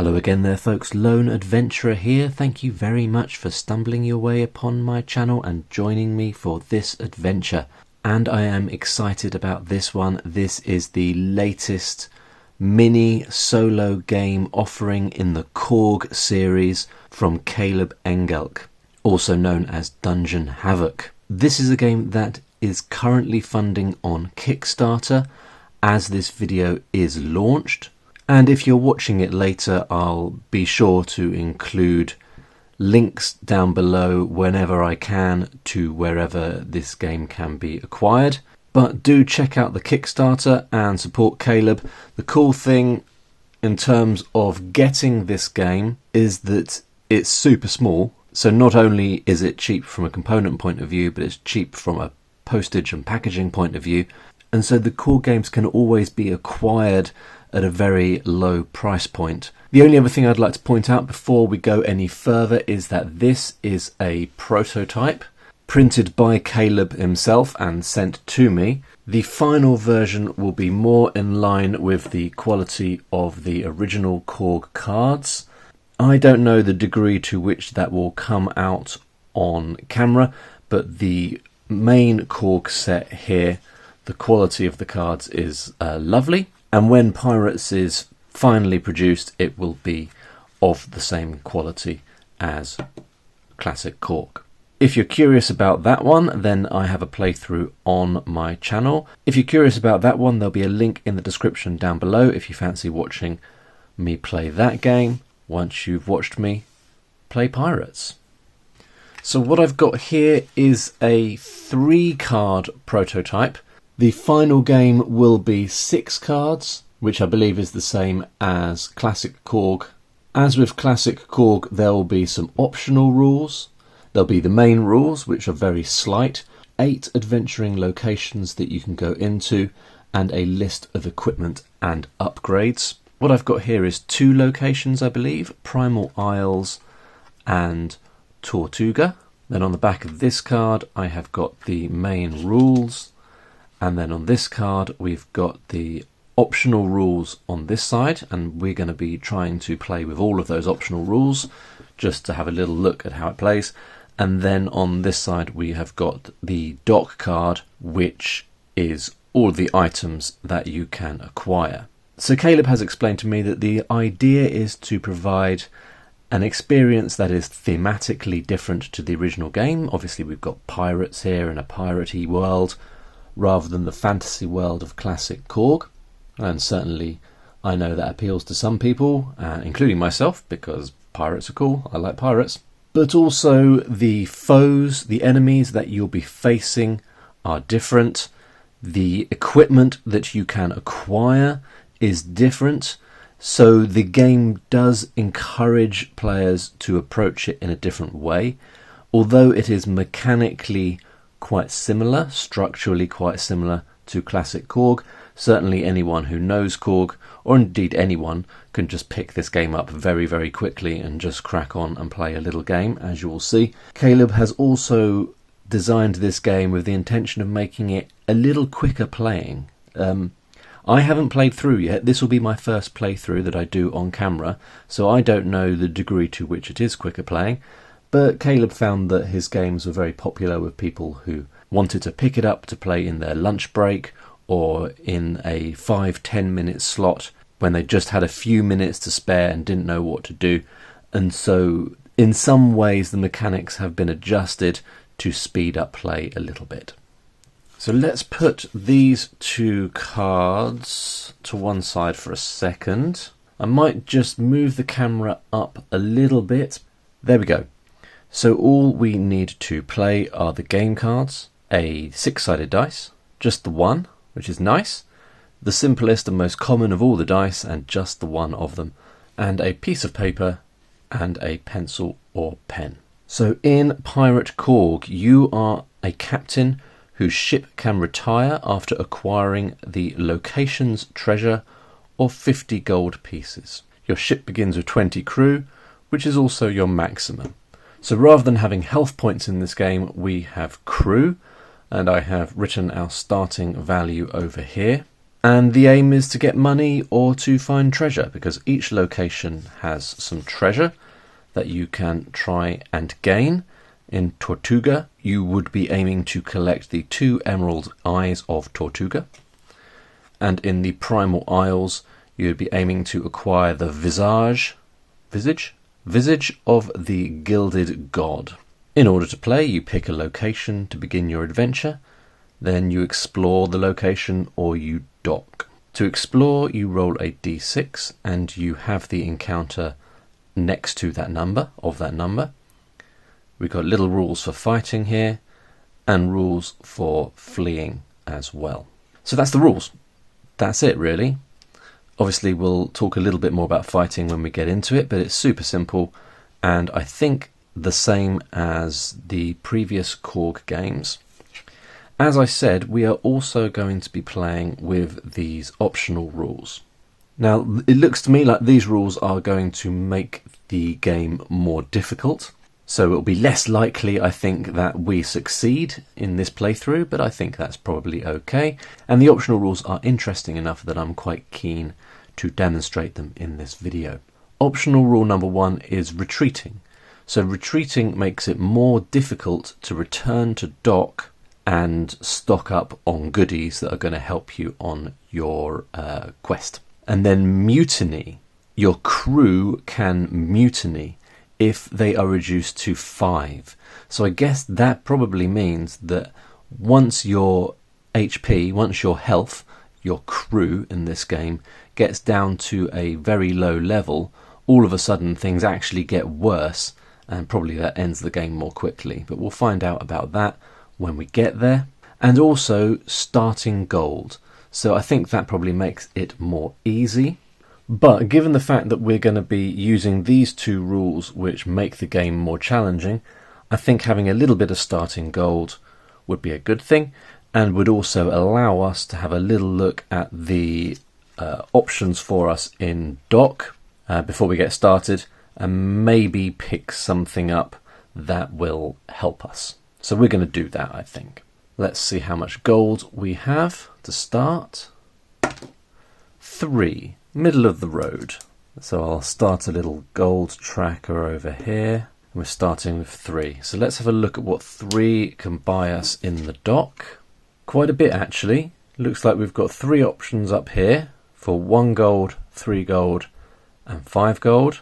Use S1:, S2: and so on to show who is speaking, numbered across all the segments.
S1: Hello again there folks, Lone Adventurer here. Thank you very much for stumbling your way upon my channel and joining me for this adventure. And I am excited about this one. This is the latest mini solo game offering in the Korg series from Caleb Engelk, also known as Dungeon Havok. This is a game that is currently funding on Kickstarter as this video is launched. And if you're watching it later, I'll be sure to include links down below whenever I can to wherever this game can be acquired. But do check out the Kickstarter and support Caleb. The cool thing in terms of getting this game is that it's super small. So not only is it cheap from a component point of view, but it's cheap from a postage and packaging point of view. And so the core games can always be acquired at a very low price point. The only other thing I'd like to point out before we go any further is that this is a prototype printed by Caleb himself and sent to me. The final version will be more in line with the quality of the original Korg cards. I don't know the degree to which that will come out on camera, but the main Korg set here, the quality of the cards is lovely. And when Pirates is finally produced, it will be of the same quality as classic Korg. If you're curious about that one, then I have a playthrough on my channel. If you're curious about that one, there'll be a link in the description down below if you fancy watching me play that game once you've watched me play Pirates. So what I've got here is a 3-card prototype. The final game will be 6 cards, which I believe is the same as Classic Korg. As with Classic Korg, there will be some optional rules. There'll be the main rules, which are very slight, 8 adventuring locations that you can go into, and a list of equipment and upgrades. What I've got here is 2 locations, I believe, Primal Isles and Tortuga. Then on the back of this card, I have got the main rules. And then on this card, we've got the optional rules on this side, and we're going to be trying to play with all of those optional rules just to have a little look at how it plays. And then on this side, we have got the dock card, which is all the items that you can acquire. So Caleb has explained to me that the idea is to provide an experience that is thematically different to the original game. Obviously, we've got pirates here and a piratey world, rather than the fantasy world of classic Korg. And certainly I know that appeals to some people, including myself, because pirates are cool, I like pirates. But also the foes, the enemies that you'll be facing are different. The equipment that you can acquire is different. So the game does encourage players to approach it in a different way. Although it is mechanically quite similar, structurally quite similar to classic Korg. Certainly anyone who knows Korg, or indeed anyone, can just pick this game up very, very quickly and just crack on and play a little game, as you will see. Caleb has also designed this game with the intention of making it a little quicker playing. I haven't played through yet. This will be my first playthrough that I do on camera, so I don't know the degree to which it is quicker playing. But Caleb found that his games were very popular with people who wanted to pick it up to play in their lunch break or in a 5-10 minute slot when they just had a few minutes to spare and didn't know what to do. And so in some ways the mechanics have been adjusted to speed up play a little bit. So let's put these 2 cards to one side for a second. I might just move the camera up a little bit. There we go. So all we need to play are the game cards, a 6-sided dice, just the one, which is nice, the simplest and most common of all the dice and just the one of them, and a piece of paper and a pencil or pen. So in Pirate Korg, you are a captain whose ship can retire after acquiring the location's treasure or 50 gold pieces. Your ship begins with 20 crew, which is also your maximum. So rather than having health points in this game, we have crew, and I have written our starting value over here. And the aim is to get money or to find treasure, because each location has some treasure that you can try and gain. In Tortuga, you would be aiming to collect the 2 emerald eyes of Tortuga. And in the Primal Isles, you would be aiming to acquire the visage of the Gilded God. In order to play, you pick a location to begin your adventure, then you explore the location or you dock. To explore, you roll a d6 and you have the encounter next to that number, We've got little rules for fighting here and rules for fleeing as well. So that's the rules. That's it, really. Obviously, we'll talk a little bit more about fighting when we get into it, but it's super simple, and I think the same as the previous Korg games. As I said, we are also going to be playing with these optional rules. Now, it looks to me like these rules are going to make the game more difficult, so it'll be less likely, I think, that we succeed in this playthrough, but I think that's probably okay. And the optional rules are interesting enough that I'm quite keen to demonstrate them in this video. Optional rule number 1 is retreating. So retreating makes it more difficult to return to dock and stock up on goodies that are going to help you on your quest. And then mutiny. Your crew can mutiny if they are reduced to 5. So I guess that probably means that once your HP, once your health, your crew in this game, gets down to a very low level, all of a sudden things actually get worse, and probably that ends the game more quickly. But we'll find out about that when we get there. And also starting gold. So I think that probably makes it more easy. But given the fact that we're going to be using these 2 rules which make the game more challenging, I think having a little bit of starting gold would be a good thing, and would also allow us to have a little look at the options for us in dock before we get started, and maybe pick something up that will help us. So we're going to do that, I think. Let's see how much gold we have to start. 3. Middle of the road. So I'll start a little gold tracker over here. We're starting with 3. So let's have a look at what 3 can buy us in the dock. Quite a bit, actually. Looks like we've got 3 options up here for 1 gold, 3 gold and 5 gold.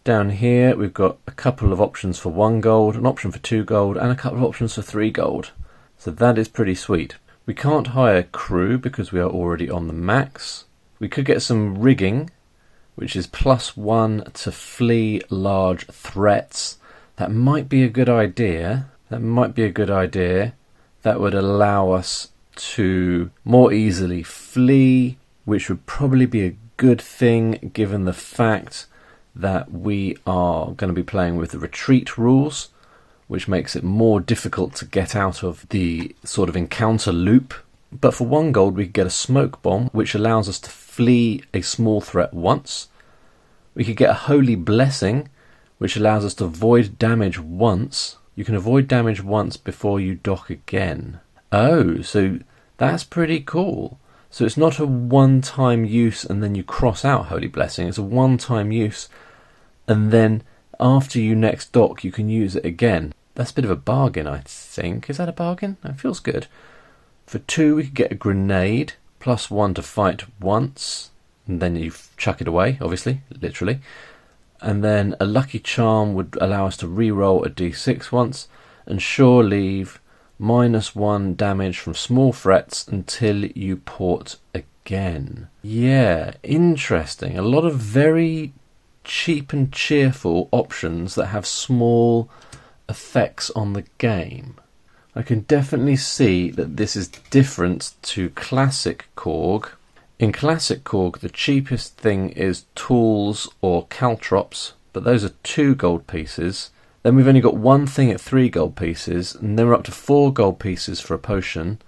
S1: Down here we've got a couple of options for 1 gold, an option for 2 gold and a couple of options for 3 gold. So that is pretty sweet. We can't hire crew because we are already on the max. We could get some rigging, which is +1 to flee large threats. That might be a good idea. That would allow us to more easily flee, which would probably be a good thing given the fact that we are going to be playing with the retreat rules, which makes it more difficult to get out of the sort of encounter loop. But for 1 gold we could get a smoke bomb, which allows us to flee a small threat once. We could get a holy blessing, which allows us to avoid damage once. You can avoid damage once before you dock again. Oh, so that's pretty cool. So it's not a one-time use and then you cross out holy blessing. It's a one-time use and then after you next dock you can use it again. That's a bit of a bargain, I think. Is that a bargain? That feels good. For 2 we could get a grenade, +1 to fight once, and then you chuck it away, obviously, literally. And then a lucky charm would allow us to re-roll a d6 once, and sure leave, -1 damage from small threats until you port again. Yeah, interesting. A lot of very cheap and cheerful options that have small effects on the game. I can definitely see that this is different to classic Korg. In classic Korg, the cheapest thing is tools or caltrops, but those are 2 gold pieces. Then we've only got 1 thing at 3 gold pieces, and then we're up to 4 gold pieces for a potion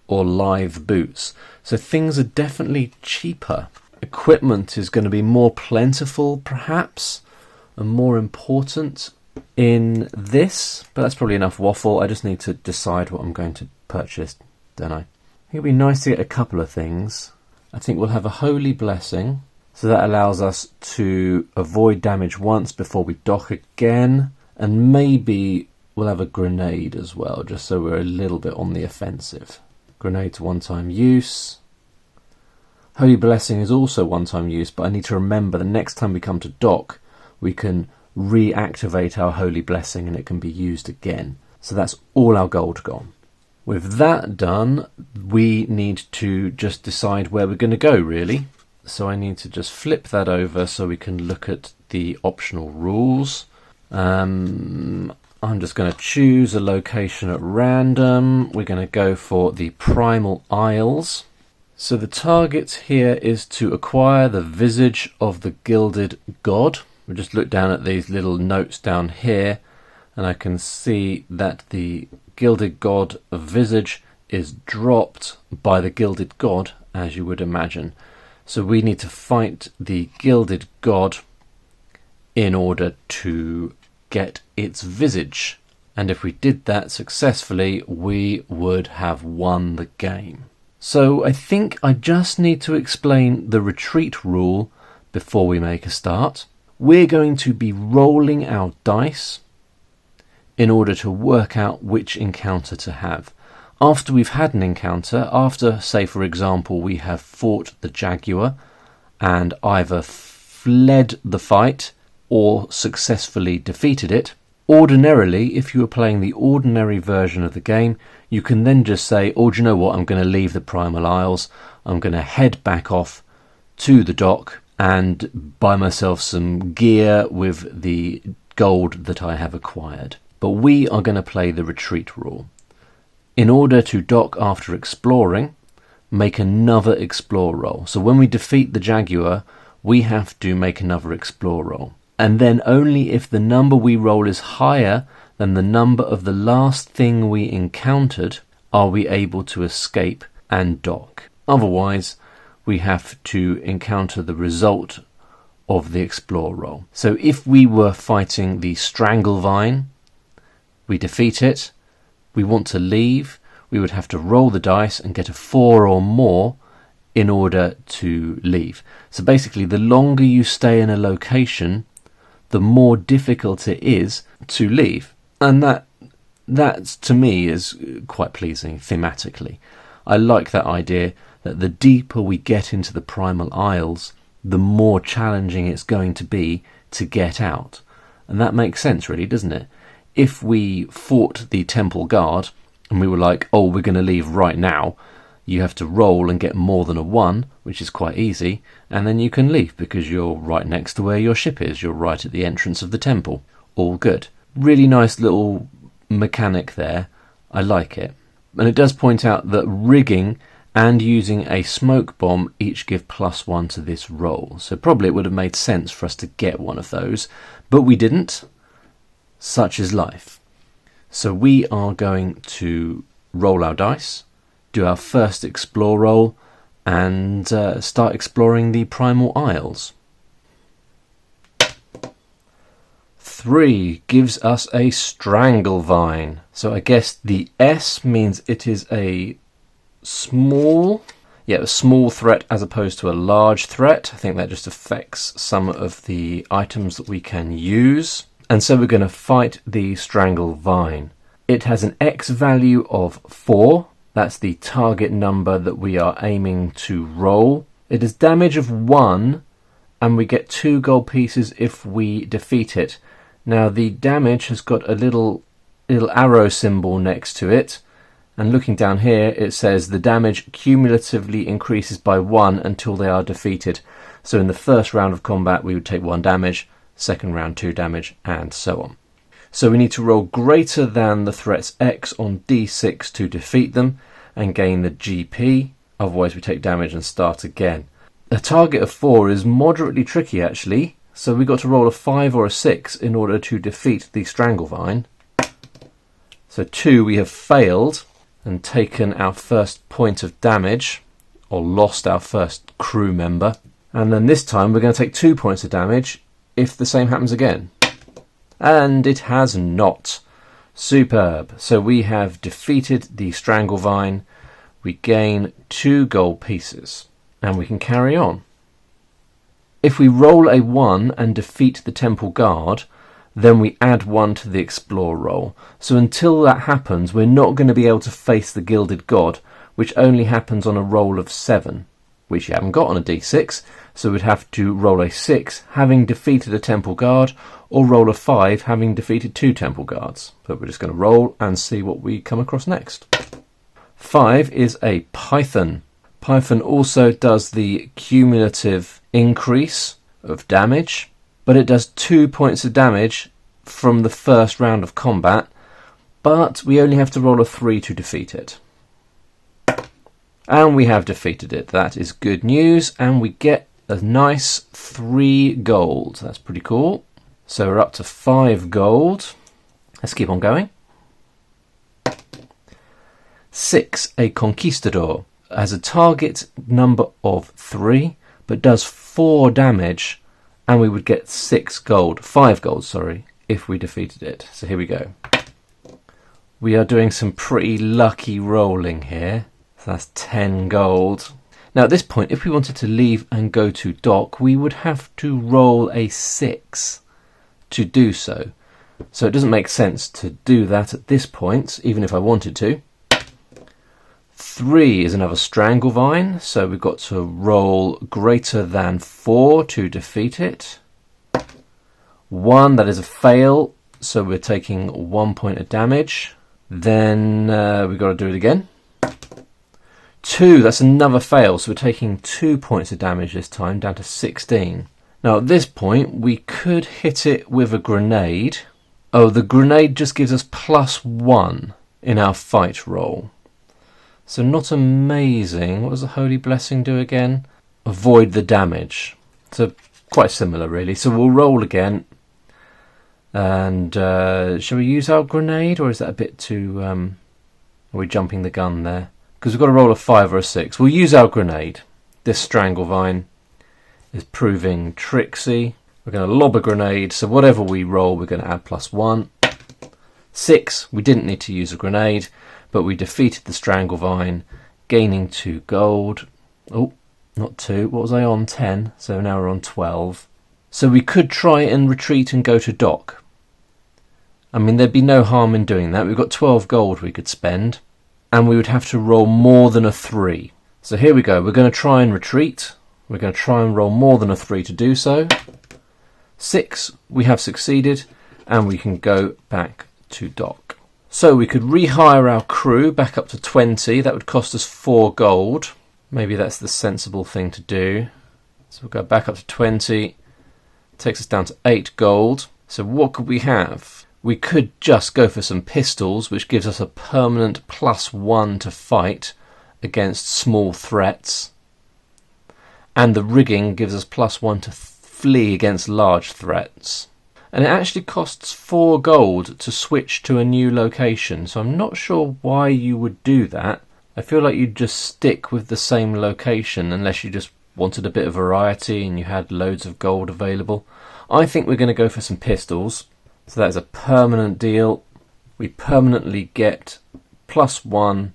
S1: or lithe boots. So things are definitely cheaper. Equipment is going to be more plentiful, perhaps, and more important in this, but that's probably enough waffle. I just need to decide what I'm going to purchase, don't I? It'd be nice to get a couple of things. I think we'll have a holy blessing, so that allows us to avoid damage once before we dock again, and maybe we'll have a grenade as well, just so we're a little bit on the offensive. Grenade's one-time use. Holy blessing is also one-time use, but I need to remember the next time we come to dock, we can reactivate our holy blessing and it can be used again. So that's all our gold gone. With that done, we need to just decide where we're going to go, really. So I need to just flip that over so we can look at the optional rules. I'm just going to choose a location at random. We're going to go for the Primal Isles. So the target here is to acquire the visage of the Gilded God. We just look down at these little notes down here, and I can see that the Gilded God visage is dropped by the Gilded God, as you would imagine. So we need to fight the Gilded God in order to get its visage. And if we did that successfully, we would have won the game. So I think I just need to explain the retreat rule before we make a start. We're going to be rolling our dice in order to work out which encounter to have. After we've had an encounter, after, say for example, we have fought the Jaguar and either fled the fight or successfully defeated it, ordinarily, if you were playing the ordinary version of the game, you can then just say, oh, do you know what, I'm going to leave the Primal Isles, I'm going to head back off to the dock and buy myself some gear with the gold that I have acquired. But we are going to play the retreat rule. In order to dock after exploring, make another explore roll. So when we defeat the Jaguar, we have to make another explore roll. And then only if the number we roll is higher than the number of the last thing we encountered are we able to escape and dock. Otherwise, we have to encounter the result of the explore roll. So if we were fighting the Stranglevine, we defeat it, we want to leave, we would have to roll the dice and get a 4 or more in order to leave. So basically, the longer you stay in a location, the more difficult it is to leave. And that to me is quite pleasing thematically. I like that idea that the deeper we get into the Primal Isles, the more challenging it's going to be to get out. And that makes sense, really, doesn't it? If we fought the Temple Guard and we were like, oh, we're going to leave right now, you have to roll and get more than a 1, which is quite easy, and then you can leave because you're right next to where your ship is. You're right at the entrance of the temple. All good. Really nice little mechanic there. I like it. And it does point out that rigging and using a smoke bomb each give +1 to this roll. So probably it would have made sense for us to get one of those, but we didn't. Such is life. So we are going to roll our dice, do our first explore roll, and start exploring the Primal Isles. 3 gives us a Stranglevine. So I guess the S means it is a small threat as opposed to a large threat. I think that just affects some of the items that we can use. And so we're going to fight the Stranglevine. It has an X value of 4. That's the target number that we are aiming to roll. It has damage of 1, and we get 2 gold pieces if we defeat it. Now the damage has got a little arrow symbol next to it, and looking down here it says the damage cumulatively increases by 1 until they are defeated. So in the first round of combat we would take 1 damage, second round 2 damage, and so on. So we need to roll greater than the threat's X on D6 to defeat them and gain the GP, otherwise we take damage and start again. A target of 4 is moderately tricky actually, so we got to roll a 5 or a 6 in order to defeat the Stranglevine. So 2 we have failed and taken our first point of damage, or lost our first crew member, and then this time we're going to take 2 points of damage if the same happens again. And it has not. Superb. So we have defeated the Stranglevine. we gain 2 gold pieces, and we can carry on. If we roll a 1 and defeat the temple guard, then we add 1 to the explore roll. So until that happens, we're not going to be able to face the gilded god, which only happens on a roll of 7, which you haven't got on a d6, so we'd have to roll a 6 having defeated a temple guard, or roll a 5 having defeated 2 temple guards. But we're just going to roll and see what we come across next. 5 is a python. Python also does the cumulative increase of damage, but it does 2 points of damage from the first round of combat, but we only have to roll a 3 to defeat it. And we have defeated it. That is good news, and we get a nice 3 gold. That's pretty cool. So we're up to 5 gold. Let's keep on going. 6, a conquistador. Has a target number of 3, but does 4 damage, and we would get 5 gold, if we defeated it. So here we go. We are doing some pretty lucky rolling here. So that's 10 gold. Now at this point, if we wanted to leave and go to dock, we would have to roll a 6 to do so. So it doesn't make sense to do that at this point, even if I wanted to. 3 is another stranglevine, so we've got to roll greater than 4 to defeat it. 1, that is a fail, so we're taking 1 point of damage. Then we've got to do it again. 2, that's another fail, so we're taking 2 points of damage this time, down to 16. Now at this point, we could hit it with a grenade. Oh, the grenade just gives us +1 in our fight roll. So not amazing. What does the Holy Blessing do again? Avoid the damage. So quite similar really. So we'll roll again. And shall we use our grenade, or is that a bit too... are we jumping the gun there? Because we've got to roll a 5 or a 6. We'll use our grenade. This stranglevine is proving tricksy. We're going to lob a grenade. So whatever we roll, we're going to add +1. 6, we didn't need to use a grenade, but we defeated the stranglevine, gaining 2 gold. Oh, not 2. What was I on? 10. So now we're on 12. So we could try and retreat and go to dock. I mean, there'd be no harm in doing that. We've got 12 gold we could spend, and we would have to roll more than a 3. So here we go. We're going to try and retreat. We're going to try and roll more than a 3 to do so. 6, we have succeeded, and we can go back to dock. So we could rehire our crew back up to 20. That would cost us 4 gold. Maybe that's the sensible thing to do. So we'll go back up to 20. Takes us down to 8 gold. So what could we have? We could just go for some pistols, which gives us a permanent +1 to fight against small threats. And the rigging gives us +1 to flee against large threats. And it actually costs 4 gold to switch to a new location, so I'm not sure why you would do that. I feel like you'd just stick with the same location unless you just wanted a bit of variety and you had loads of gold available. I think we're going to go for some pistols. So that is a permanent deal. We permanently get +1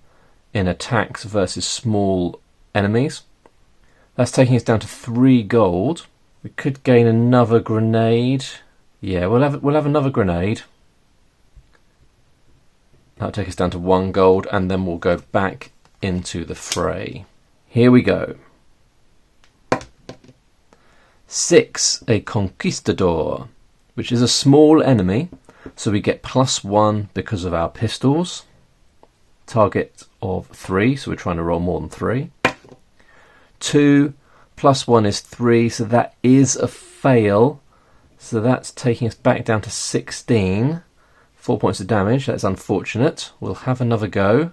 S1: in attacks versus small enemies. That's taking us down to 3 gold. We could gain another grenade. Yeah, we'll have another grenade. That'll take us down to 1 gold, and then we'll go back into the fray. Here we go. 6, a conquistador, which is a small enemy, so we get +1 because of our pistols. Target of 3, so we're trying to roll more than 3. 2, +1 is 3, so that is a fail. So that's taking us back down to 16. 4 points of damage, that's unfortunate. We'll have another go.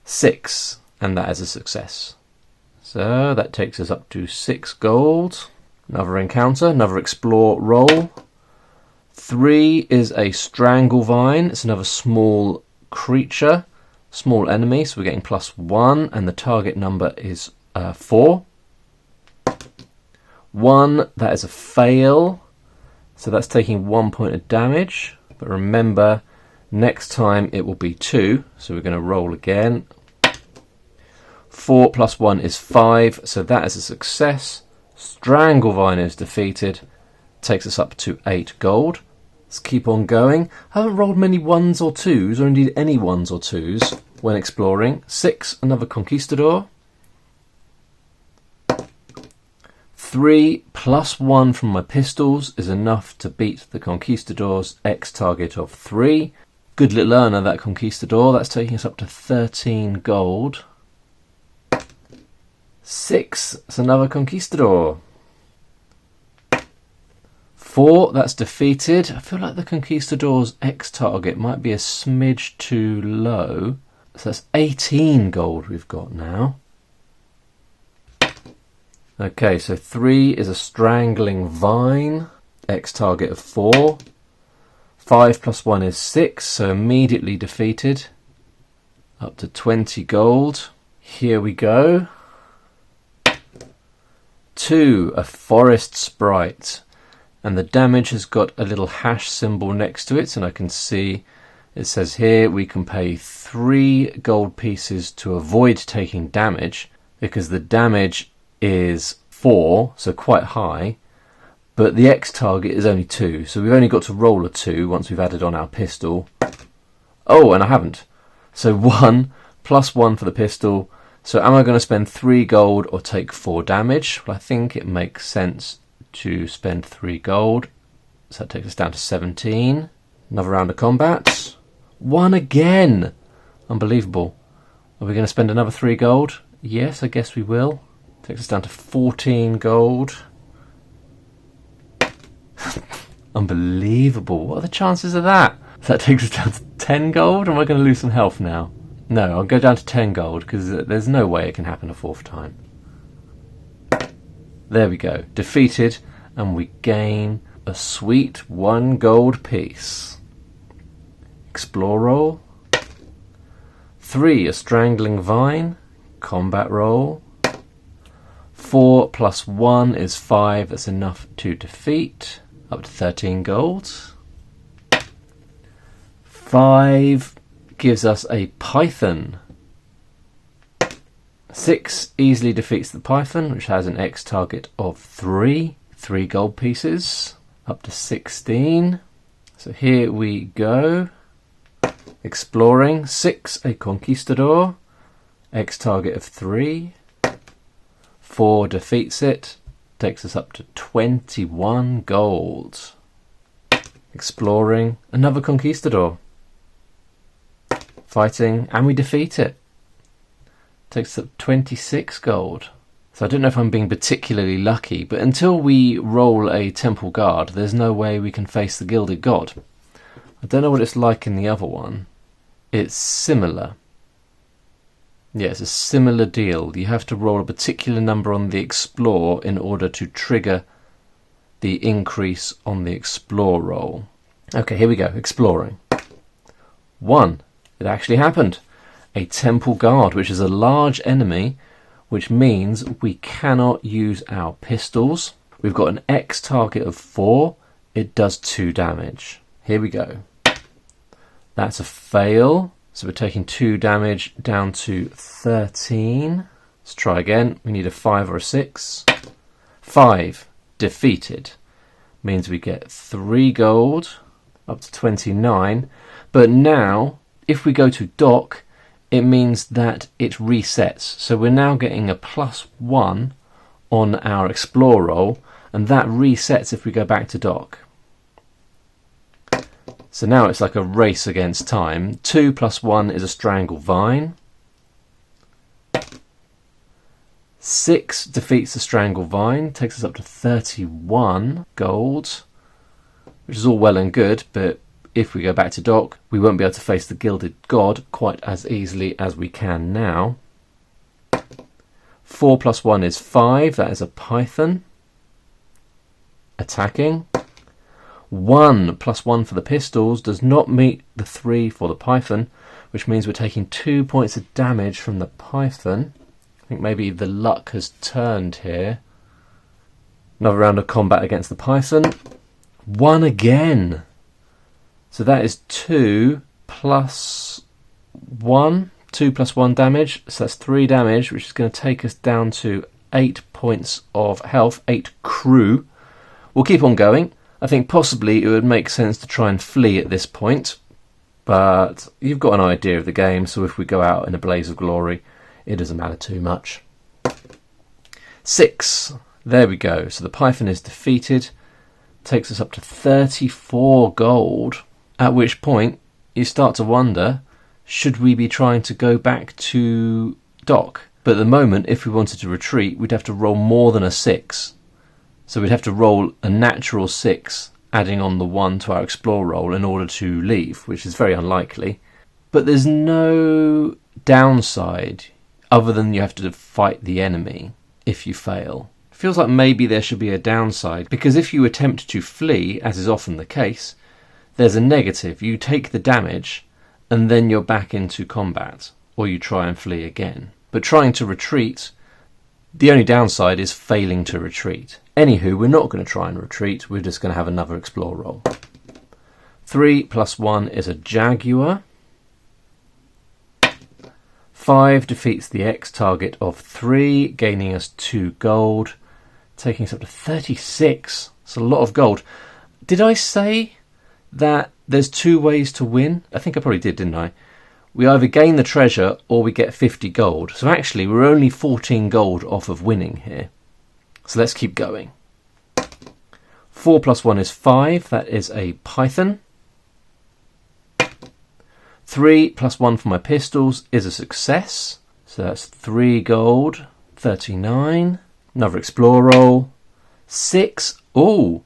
S1: 6, and that is a success. So that takes us up to 6 gold. Another encounter, another explore roll. 3 is a stranglevine. It's another small creature, small enemy, so we're getting +1, and the target number is 4. 1, that is a fail, so that's taking 1 point of damage. But remember, Next time it will be 2, so we're going to roll again. 4 plus 1 is 5, so that is a success. Stranglevine is defeated, takes us up to 8 gold. Let's keep on going. I haven't rolled many 1s or 2s, or indeed any 1s or 2s when exploring. 6, another Conquistador. 3 plus 1 from my pistols is enough to beat the Conquistador's X target of 3. Good little earner, that Conquistador. That's taking us up to 13 gold. 6, that's another Conquistador. 4, that's defeated. I feel like the Conquistador's X target might be a smidge too low. So that's 18 gold we've got now. Okay, so 3 is a Strangling Vine. X target of 4. 5 plus 1 is 6, so immediately defeated. Up to 20 gold. Here we go. 2, a Forest Sprite. And the damage has got a little hash symbol next to it, and I can see it says here we can pay 3 gold pieces to avoid taking damage, because the damage is 4, so quite high. But the X target is only 2, so we've only got to roll a 2 once we've added on our pistol. Oh, and I haven't. So 1 plus 1 for the pistol. So am I going to spend 3 gold or take 4 damage? Well, I think it makes sense to spend 3 gold. So that takes us down to 17. Another round of combat. 1 again! Unbelievable. Are we going to spend another 3 gold? Yes, I guess we will. Takes us down to 14 gold. Unbelievable. What are the chances of that? So that takes us down to 10 gold? Or am I going to lose some health now? No, I'll go down to 10 gold because there's no way it can happen a 4th time. There we go. Defeated, and we gain a sweet 1 gold piece. Explore roll. 3, a Strangling Vine. Combat roll. 4 plus 1 is 5. That's enough to defeat. Up to 13 gold. 5 gives us a Python. 6 easily defeats the Python, which has an X target of 3. 3 gold pieces. Up to 16. So here we go. Exploring. 6, a Conquistador. X target of 3. 4 defeats it. Takes us up to 21 gold. Exploring. Another Conquistador. Fighting, and we defeat it. Takes up 26 gold. So I don't know if I'm being particularly lucky, but until we roll a Temple Guard, there's no way we can face the Gilded God. I don't know what it's like in the other one. It's similar. Yeah, it's a similar deal. You have to roll a particular number on the Explore in order to trigger the increase on the Explore roll. Okay, here we go. Exploring. 1. It actually happened. A Temple Guard, which is a large enemy, which means we cannot use our pistols. We've got an X target of 4. It does 2 damage. Here we go. That's a fail. So we're taking 2 damage down to 13. Let's try again. We need a 5 or a 6. 5. Defeated. Means we get 3 gold. Up to 29. But now, if we go to dock, it means that it resets. So we're now getting a +1 on our Explore roll. And that resets if we go back to dock. So now it's like a race against time. 2 plus 1 is a Strangle Vine. 6 defeats the Strangle Vine, takes us up to 31 gold, which is all well and good, but if we go back to dock, we won't be able to face the Gilded God quite as easily as we can now. 4 plus 1 is 5, that is a Python. Attacking. 1 plus 1 for the pistols does not meet the 3 for the Python, which means we're taking 2 points of damage from the Python. I think maybe the luck has turned here. Another round of combat against the Python. 1 again. So that is 2 plus 1, 2 plus 1 damage, so that's 3 damage, which is going to take us down to 8 points of health, 8 crew. We'll keep on going. I think possibly it would make sense to try and flee at this point, but you've got an idea of the game, so if we go out in a blaze of glory, it doesn't matter too much. 6. There we go. So the Python is defeated. Takes us up to 34 gold, at which point you start to wonder, should we be trying to go back to dock? But at the moment, if we wanted to retreat, we'd have to roll more than a 6. So we'd have to roll a natural 6, adding on the 1 to our explore roll in order to leave, which is very unlikely. But there's no downside other than you have to fight the enemy if you fail. It feels like maybe there should be a downside, because if you attempt to flee, as is often the case, there's a negative. You take the damage and then you're back into combat, or you try and flee again. But trying to retreat, the only downside is failing to retreat. Anywho, we're not going to try and retreat, we're just going to have another explore roll. 3 plus 1 is a jaguar. 5 defeats the X target of 3, gaining us 2 gold, taking us up to 36. It's a lot of gold. Did I say that there's 2 ways to win? I think I probably did, didn't I? We either gain the treasure or we get 50 gold. So actually we're only 14 gold off of winning here. So let's keep going. 4 plus 1 is 5. That is a Python. 3 plus 1 for my pistols is a success. So that's 3 gold. 39. Another explore roll. 6. Oh,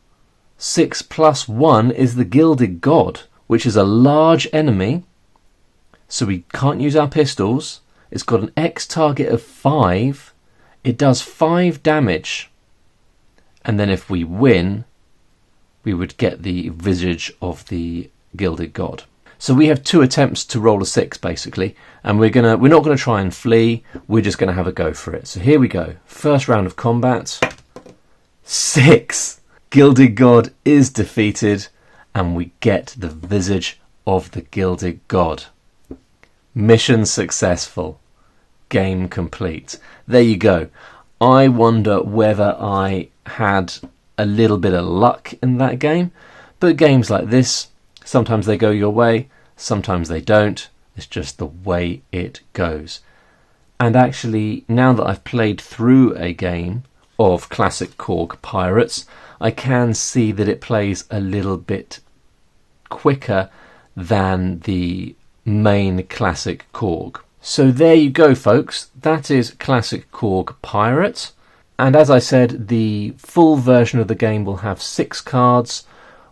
S1: 6 plus 1 is the Gilded God, which is a large enemy. So we can't use our pistols. It's got an X target of 5. It does 5 damage. And then if we win, we would get the visage of the Gilded God. So we have 2 attempts to roll a 6 basically, and we're not gonna try and flee. We're just gonna have a go for it. So here we go. First round of combat. 6. Gilded God is defeated, and we get the visage of the Gilded God. Mission successful. Game complete. There you go. I wonder whether I had a little bit of luck in that game, but games like this, sometimes they go your way, sometimes they don't. It's just the way it goes. And actually, now that I've played through a game of classic Korg Pirates, I can see that it plays a little bit quicker than the main classic Korg. So there you go, folks. That is classic Korg Pirates. And as I said, the full version of the game will have 6 cards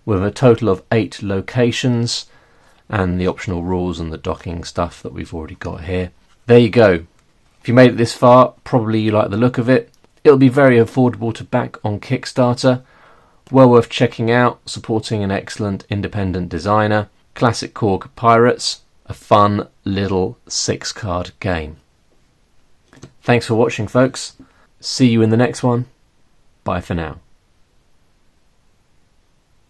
S1: with a total of 8 locations and the optional rules and the docking stuff that we've already got here. There you go. If you made it this far, probably you like the look of it. It'll be very affordable to back on Kickstarter. Well worth checking out, supporting an excellent independent designer. Classic Korg Pirates, a fun little 6-card game. Thanks for watching, folks. See you in the next one. Bye for now.